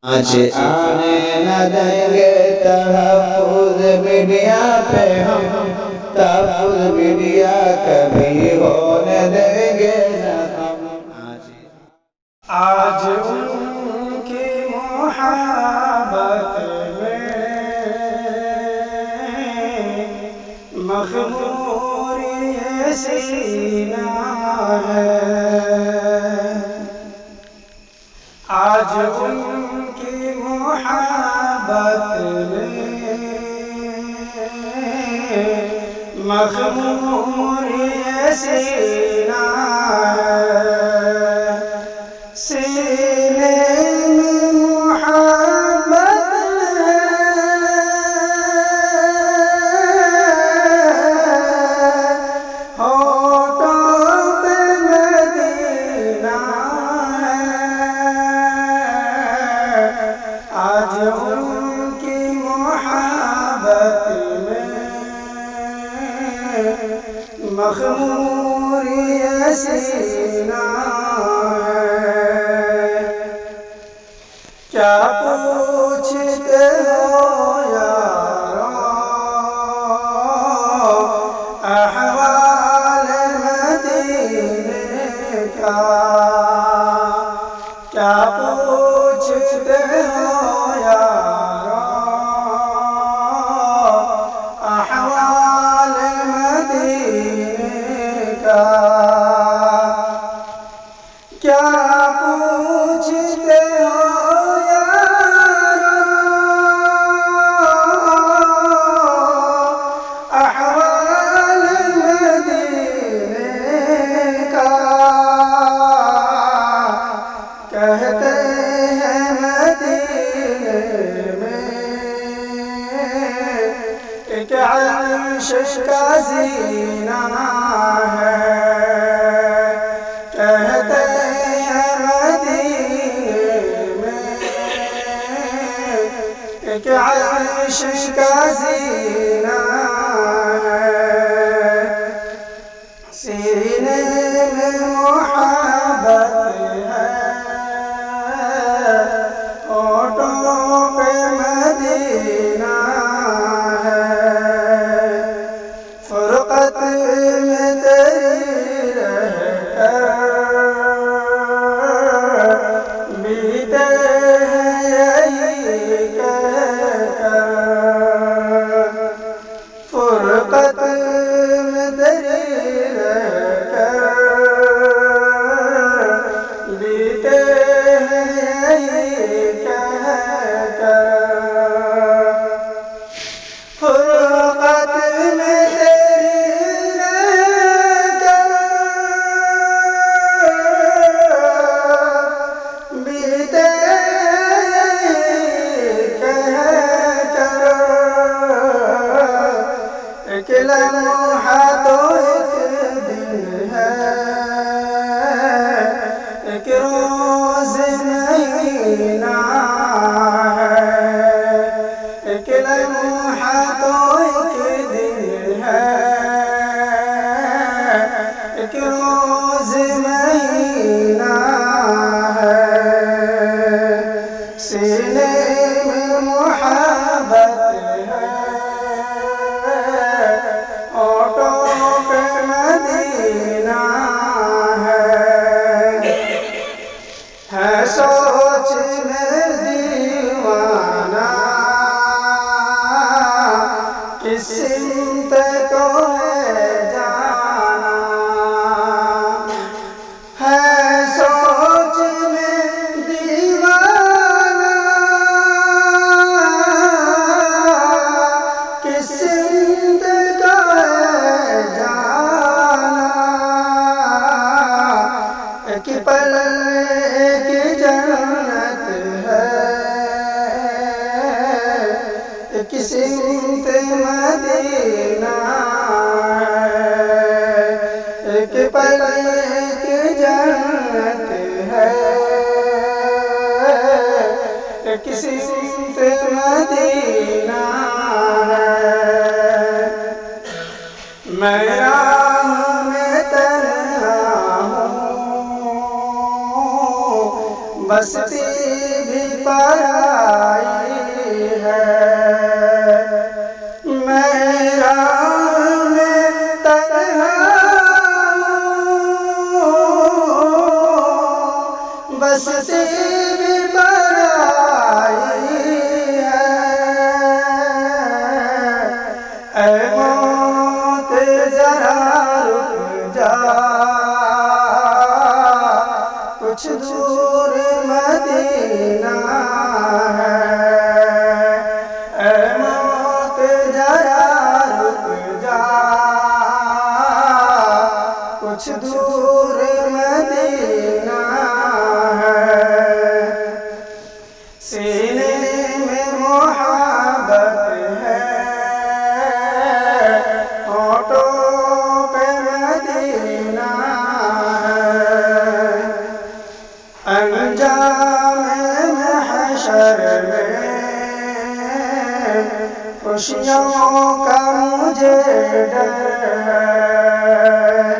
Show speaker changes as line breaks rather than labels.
آج آنے نہ دیں گے تحفظ میڈیا پہ ہم، تحفظ میڈیا کبھی ہونے دیں گے نہ ہم۔
آج ان کی محبت میں مخمور یہ سینہ ہے، آج ان کی محبت میں مخمور یہ سینہ ہے، سینے میں محبت ہونٹوں پہ مدینہ ہے، آج ان کی محبت میں مخمور یہ سینہ ہے۔ کیا پوچھتے ہو یارو احوال مدینے کا، کیا پوچھتے ہو یارو احوال مدینے کا، کیا پوچھتے ہو احوال مدینے کا، کہتے ہیں مدینے میں ایک عرش کا زینہ ہے، کہتے ہیں مدینے میں ایک عرش کا زینہ ہے، سینے میں محبت ہے، ہونٹوں پہ مدینہ ہے، فرقت میں تیری رہ کر بیتے ہیں یہی کہہ کر، فرقت میں تیری رہ کر بیتے ہیں یہی کہہ کر، فرقت میں تیری رہ کر بیتے ایک لمحہ تو ایک دن ہے، ایک روز مہینہ ہے، ایک لمحہ تو ایک دن ہے، ایک روز مہینہ ہے، سینے میں محبت ہے، ہونٹوں پہ مدینہ ہے سوچ میں دیوانہ کس سمت کو ہے جانا، ہے سوچ میں دیوانہ کس سمت کو ہے جانا، ایک پل ایک جنت ہے، ایک سمت مدینہ ہے، ایک پل ایک جنت ہے، ایک سمت مدینہ ہے، میں راہ میں تنہا ہوں بستی بھی پر آئی ہے میرا میں تنہا بس تیری پر آئی ہے اے موت ذرا رک جا کچھ دور مدینہ ہے اے موت ذرا رک جا کچھ دور مدینہ ہے سینے میں محبت ہے ہونٹوں پہ مدینہ ہے انجام محشر میں خوشیوں کا مجھے ڈر ہے